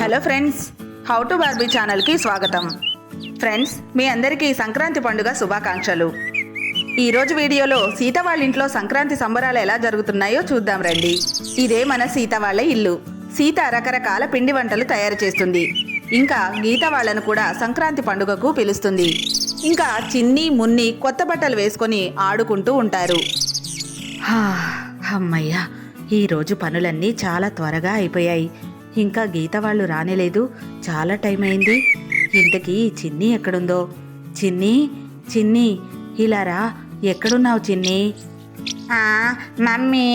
Hello friends, how to Barbie ఛానల్కి స్వాగతం. Friends, మీ అందరికీ సంక్రాంతి పండుగ శుభాకాంక్షలు. ఈరోజు వీడియోలో సీత వాళ్ళ ఇంట్లో సంక్రాంతి సంబరాలు ఎలా జరుగుతున్నాయో చూద్దాం రండి. ఇదే మన సీత వాళ్ళ ఇల్లు. సీత రకరకాల పిండి వంటలు తయారు చేస్తుంది. ఇంకా గీత వాళ్ళను కూడా సంక్రాంతి పండుగకు పిలుస్తుంది. ఇంకా చిన్ని మున్ని కొత్త బట్టలు వేసుకొని ఆడుకుంటూ ఉంటారు. అమ్మయ్య, ఈరోజు పనులన్నీ చాలా త్వరగా అయిపోయాయి. ఇంకా గీత వాళ్ళు రానేలేదు. చాలా టైం అయింది. ఇంతకీ చిన్ని ఎక్కడుందో? చిన్ని చిన్ని ఇలా రా. ఎక్కడున్నావు చిన్ని? మమ్మీ,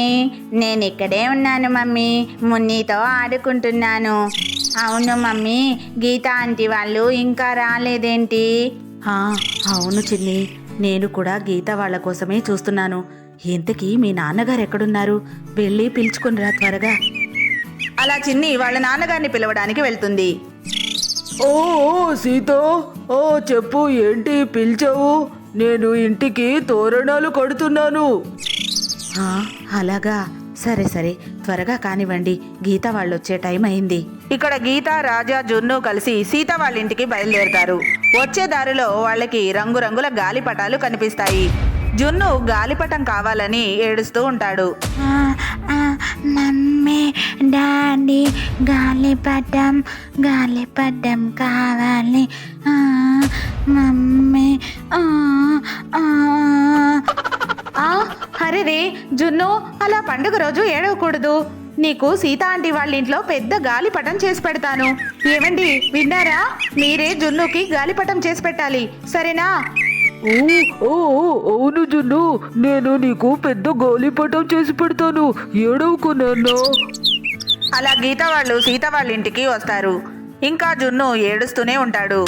నేను ఇక్కడే ఉన్నాను మమ్మీ. మున్నితో ఆడుకుంటున్నాను. అవును మమ్మీ, గీత ఆంటీ వాళ్ళు ఇంకా రాలేదేంటి? అవును చిన్ని, నేను కూడా గీత వాళ్ళ కోసమే చూస్తున్నాను. ఇంతకీ మీ నాన్నగారు ఎక్కడున్నారు? వెళ్ళి పిలుచుకునిరా త్వరగా. అలా చిన్ని వాళ్ళ నాన్నగారిని పిలవడానికి వెళ్తుంది. ఓ సీత, చెప్పు, ఏంటి పిలిచావు? నేను ఇంటికి తోరణాలు కడుతున్నాను. అలాగా, సరే సరే, త్వరగా కానివ్వండి. గీత వాళ్ళు వచ్చే టైం అయింది. ఇక్కడ గీత, రాజా, జున్ను కలిసి సీత వాళ్ళ ఇంటికి బయలుదేరుతారు. వచ్చే దారిలో వాళ్ళకి రంగురంగుల గాలిపటాలు కనిపిస్తాయి. జున్ను గాలిపటం కావాలని ఏడుస్తూ ఉంటాడు. మమ్మీ, డాడీ, గాలిపటం కావాలి. మమ్మీ. అరే రే జున్ను, అలా పండుగ రోజు ఏడవకూడదు. నీకు సీత ఆంటీ వాళ్ళ ఇంట్లో పెద్ద గాలిపటం చేసి పెడతాను. ఏమండి, విన్నారా? మీరే జున్నుకి గాలిపటం చేసి పెట్టాలి, సరేనా? అవును జున్ను, నేను నీకు పెద్ద గాలిపటం చేసి పెడతాను. ఏడవకున్నా. అలా గీత వాళ్ళు సీత వాళ్ళ ఇంటికి వస్తారు. ఇంకా జున్ను ఏడుస్తూనే ఉంటాడు.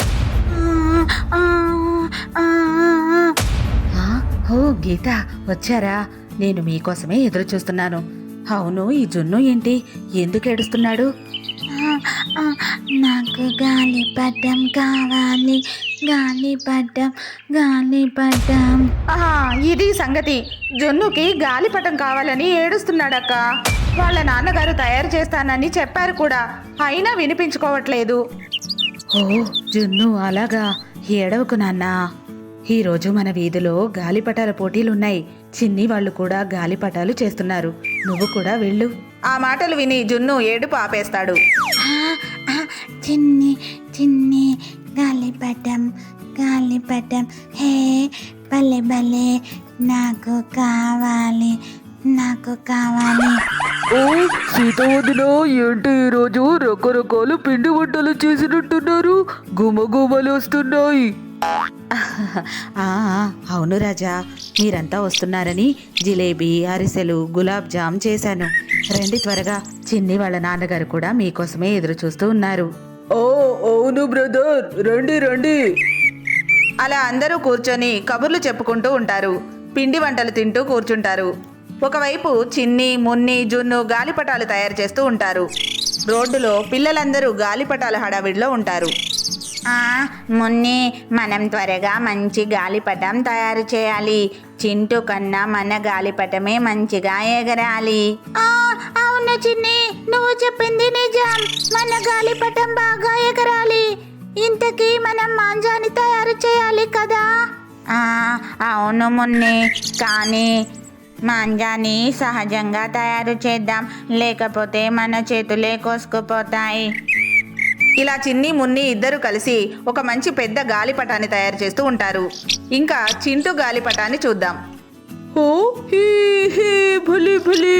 గీత వచ్చారా? నేను మీకోసమే ఎదురు చూస్తున్నాను. అవును, ఈ జున్ను ఏంటి, ఎందుకు ఏడుస్తున్నాడు? నాకు గాలిపటం కావాలి. గాలిపటం. ఇది సంగతి. జున్నుకి గాలిపటం కావాలని ఏడుస్తున్నాడక్క. వాళ్ళ నాన్నగారు తయారు చేస్తానని చెప్పారు కూడా, అయినా వినిపించుకోవట్లేదు. జున్ను అలాగా, ఏడవకు నాన్నా. ఈరోజు మన వీధిలో గాలిపటాల పోటీలున్నాయి. చిన్ని వాళ్ళు కూడా గాలిపటాలు చేస్తున్నారు. నువ్వు కూడా వెళ్ళు. ఆ మాటలు విని జున్ను ఏడుపు ఆపేస్తాడు. చిన్ని గాలిపటం. హే, భలే, నాకు కావాలి. సీత వదిన, ఏంటి ఈరోజు రకరకాల పిండి వంటలు చేసినట్టున్నారు? గుమగుమలు వస్తున్నాయి. అవును రాజా, మీరంతా వస్తున్నారని జిలేబీ, అరిసెలు, గులాబ్ జామ్ చేశాను. రండి త్వరగా. చిన్ని వాళ్ళ నాన్నగారు కూడా మీకోసమే ఎదురు చూస్తూ ఉన్నారు. అవును బ్రదర్, రండి. అలా అందరూ కూర్చొని కబుర్లు చెప్పుకుంటూ ఉంటారు. పిండి వంటలు తింటూ కూర్చుంటారు. ఒకవైపు చిన్ని, మున్ని, జున్ను గాలిపటాలు తయారు చేస్తూ ఉంటారు. రోడ్డులో పిల్లలందరూ గాలిపటాల హడావిడిలో ఉంటారు. మున్ని, మనం త్వరగా మంచి గాలిపటం తయారు చేయాలి. చింటూ కన్నా మన గాలిపటమే మంచిగా ఎగరాలి. అవును చిన్ని, నువ్వు చెప్పింది నిజం. మన గాలిపటం బాగా ఎగరాలి. ఇంతకీ మనం మాంజాని తయారు చేయాలి కదా? అవును మున్ని, కానీ మాంజాని సహజంగా తయారు చేద్దాం, లేకపోతే మన చేతులే కోసుకుపోతాయి. ఇలా చిన్ని, మున్ని ఇద్దరు కలిసి ఒక మంచి పెద్ద గాలిపటాన్ని తయారు చేస్తూ ఉంటారు. ఇంకా చింటూ గాలిపటాన్ని చూద్దాం. భలే,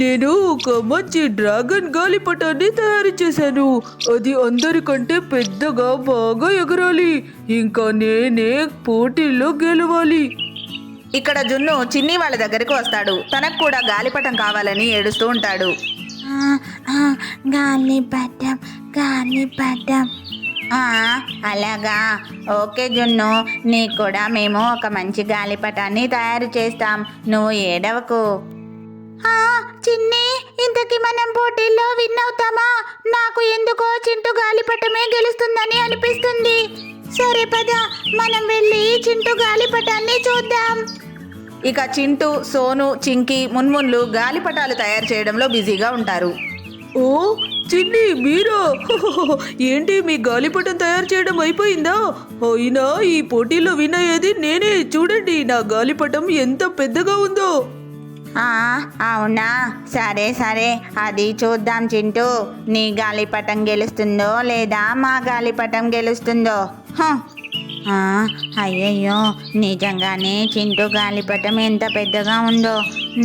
నేను ఒక మంచి డ్రాగన్ గాలిపటాన్ని తయారు చేశాను. అది అందరికంటే పెద్దగా బాగా ఎగరాలి. ఇంకా నేనే పోటీల్లో గెలవాలి. ఇక్కడ జున్ను చిన్ని వాళ్ళ దగ్గరికి వస్తాడు. తనకు కూడా గాలిపటం కావాలని ఏడుస్తూ ఉంటాడు. గాలిపటం. అలాగా, ఓకే జున్ను, నీకు కూడా మేము ఒక మంచి గాలిపటాన్ని తయారు చేస్తాం. నువ్వు ఏడవకు. చిన్ని, ఇంతకీ మనం పోటీల్లో విన్ అవుతామా? నాకు ఎందుకో చింటూ గాలిపటమే గెలుస్తుందని అనిపిస్తుంది. సరే పద, మనం వెళ్ళి చింటూ గాలిపటాన్ని చూద్దాం. ఇక చింటూ, సోను, చింకి, మున్మున్లు గాలిపటాలు తయారు చేయడంలో బిజీగా ఉంటారు. ఓ చిన్ని మీరా ఏంటి మీ గాలిపటం తయారు చేయడం అయిపోయిందా? అయినా ఈ పోటీలో విన్ అయ్యేది నేనే. చూడండి నా గాలిపటం ఎంత పెద్దగా ఉందో. అవునా, సరే సరే, అది చూద్దాం చింటూ. నీ గాలిపటం గెలుస్తుందో లేదా మా గాలిపటం గెలుస్తుందో. అయ్యయ్యో, నిజంగానే చింటూ గాలిపటం ఎంత పెద్దగా ఉందో.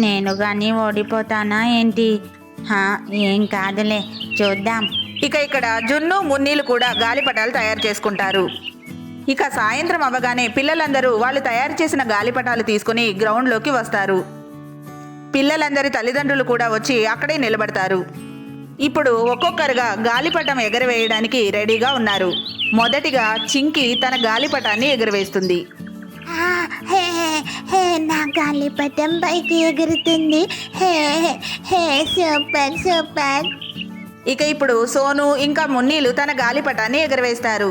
నేను కానీ ఓడిపోతానా ఏంటి? ఏం కాదులే, చూద్దాం. ఇక ఇక్కడ జున్ను మున్నీలు కూడా గాలిపటాలు తయారు చేసుకుంటారు. ఇక సాయంత్రం అవ్వగానే పిల్లలందరూ వాళ్ళు తయారు చేసిన గాలిపటాలు తీసుకుని గ్రౌండ్లోకి వస్తారు. పిల్లలందరి తల్లిదండ్రులు కూడా వచ్చి అక్కడే నిలబడతారు. ఇప్పుడు ఒక్కొక్కరుగా గాలిపటం ఎగరవేయడానికి రెడీగా ఉన్నారు. మొదటిగా చింకి తన గాలిపటాన్ని ఎగరవేస్తుంది. నా గాలిపటం పైకి ఎగురుతుంది. Super super. ఇక ఇప్పుడు సోను ఇంకా మున్నీలు తన గాలిపటాన్ని ఎగరవేస్తారు.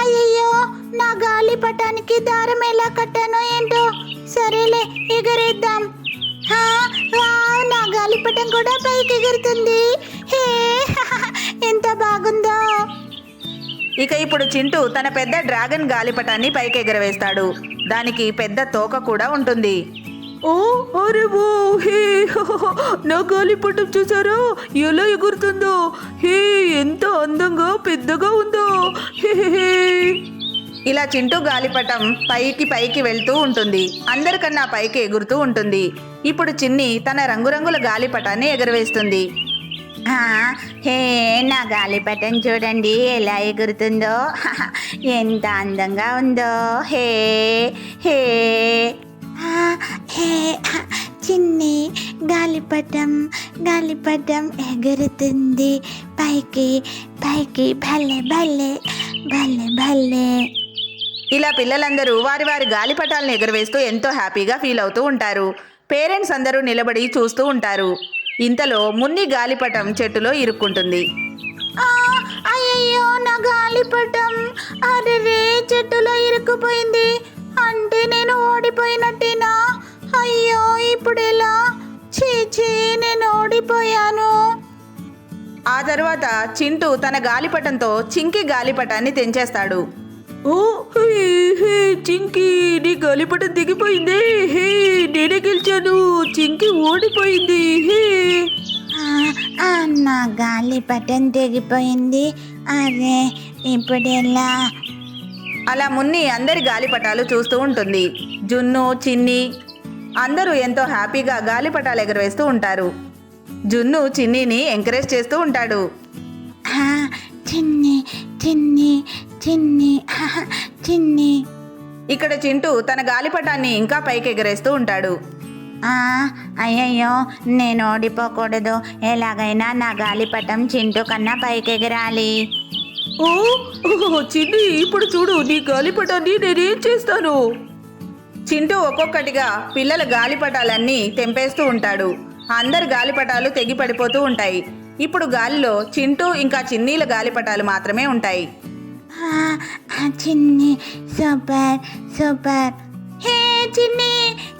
అయ్యయ్యో, నా గాలిపటానికి దారం ఎలా కట్టానో ఏంటో. సరేలే, ఎగరేద్దాం. నా గాలిపటం కూడా పైకి ఎగురుతుంది. ఎంత బాగుందో. ఇక ఇప్పుడు చింటూ తన పెద్ద డ్రాగన్ గాలిపటాన్ని పైకి ఎగరవేస్తాడు. దానికి పెద్ద తోక కూడా ఉంటుంది. ఓ అరే ఓ హే నా గాలిపటం చూసారా ఎలా ఎగురుతుందో? హే ఎంత అందంగా పెద్దగా ఉందో. హే ఇలా చింటూ గాలిపటం పైకి పైకి వెళ్తూ ఉంటుంది. అందరికన్నా పైకి ఎగురుతూ ఉంటుంది. ఇప్పుడు చిన్ని తన రంగురంగుల గాలిపటాన్ని ఎగరవేస్తుంది. హే నా గాలిపటం చూడండి ఎలా ఎగురుతుందో. ఎంత అందంగా ఉందో. హే హే హే చిన్ని గాలిపటం ఎగురుతుంది పైకి పైకి. భలే భలే భలే భలే. ఇలా పిల్లలందరూ వారి వారి గాలిపటాలను ఎగరవేస్తూ ఎంతో హ్యాపీగా ఫీల్ అవుతూ ఉంటారు. పేరెంట్స్ అందరూ నిలబడి చూస్తూ ఉంటారు. ఇంతలో మున్ని గాలిపటం చెట్టులో ఇరుక్కుంటుంది. అయ్యయ్యో, నా గాలిపటం అరే చెట్టులో ఇరుక్కుపోయింది. అంటే నేను ఓడిపోయినట్టేనా? అయ్యో, ఇప్పుడు ఎలా? చీచీ, నేను ఓడిపోయాను. ఆ తర్వాత చింటూ తన గాలిపటంతో చింకి గాలిపటాన్ని తెంచేస్తాడు. ఓ హే హే చింకి నీ గాలిపటం దిగిపోయింది. హే నేనే గెలిచాను. చింకి ఓడిపోయింది. హే నా గాలిపటం తెగిపోయింది. అరే ఇప్పుడు ఎలా? అలా మున్ని అందరి గాలిపటాలు చూస్తూ ఉంటుంది. జున్ను, చిన్ని అందరూ ఎంతో హ్యాపీగా గాలిపటాలు ఎగరవేస్తూ ఉంటారు. జున్ను చిన్నిని ఎంకరేజ్ చేస్తూ ఉంటాడు. చిన్ని చిన్ని చిన్ని చిన్ని. ఇక్కడ చింటూ తన గాలిపటాన్ని ఇంకా పైకి ఎగరేస్తూ ఉంటాడు. అయ్యయ్యో, నేను ఓడిపోకూడదు. ఎలాగైనా నా గాలిపటం చింటూ కన్నా పైకి ఎగరాలి. ఓ చిన్ని ఇప్పుడు చూడు నీ గాలిపటాన్ని నేనేం చేస్తాను. చింటూ ఒక్కొక్కటిగా పిల్లల గాలిపటాలన్నీ తెంపేస్తూ ఉంటాడు. అందరి గాలిపటాలు తెగి పడిపోతూ ఉంటాయి. ఇప్పుడు గాలిలో చింటూ ఇంకా చిన్నీల గాలిపటాలు మాత్రమే ఉంటాయి. చిన్ని సూపర్ సూపర్. హే చిన్ని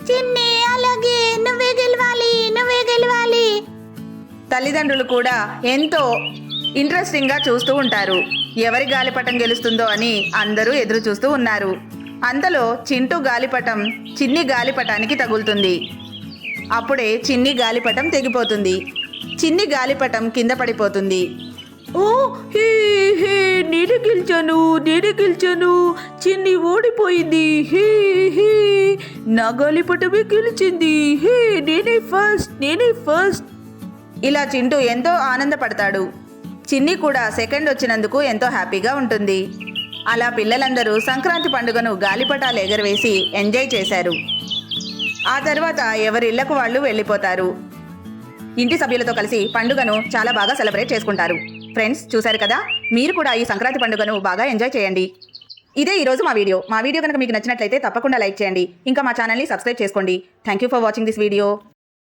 చిన్ని, అలాగే నువ్వే గెలవాలి. తల్లిదండ్రులు కూడా ఎంతో ఇంట్రెస్టింగ్గా చూస్తూ ఉంటారు. ఎవరి గాలిపటం గెలుస్తుందో అని అందరూ ఎదురు చూస్తూ ఉన్నారు. అంతలో చింటూ గాలిపటం చిన్ని గాలిపటానికి తగులుతుంది. అప్పుడే చిన్ని గాలిపటం తెగిపోతుంది. చిన్ని గాలిపటం కింద పడిపోతుంది. ఓ హే హే నేనే గెలిచాను. చిన్ని ఓడిపోయింది. హే హే నా గాలిపటమే గెలిచింది. హే నేనే ఫస్ట్. ఇలా చింటూ ఎంతో ఆనందపడతాడు. చిన్ని కూడా సెకండ్ వచ్చినందుకు ఎంతో హ్యాపీగా ఉంటుంది. అలా పిల్లలందరూ సంక్రాంతి పండుగను గాలిపటాలు ఎగరవేసి ఎంజాయ్ చేశారు. ఆ తర్వాత ఎవరి ఇళ్లకు వాళ్ళు వెళ్ళిపోతారు. ఇంటి సభ్యులతో కలిసి పండుగను చాలా బాగా సెలబ్రేట్ చేసుకుంటారు. ఫ్రెండ్స్, చూశారు కదా, మీరు కూడా ఈ సంక్రాంతి పండుగను బాగా ఎంజాయ్ చేయండి. ఇదే ఈరోజు మా వీడియో కనుక మీకు నచ్చినట్లయితే తప్పకుండా లైక్ చేయండి. ఇంకా మా ఛానల్ని సబ్స్క్రైబ్ చేసుకోండి. Thank you for watching this video.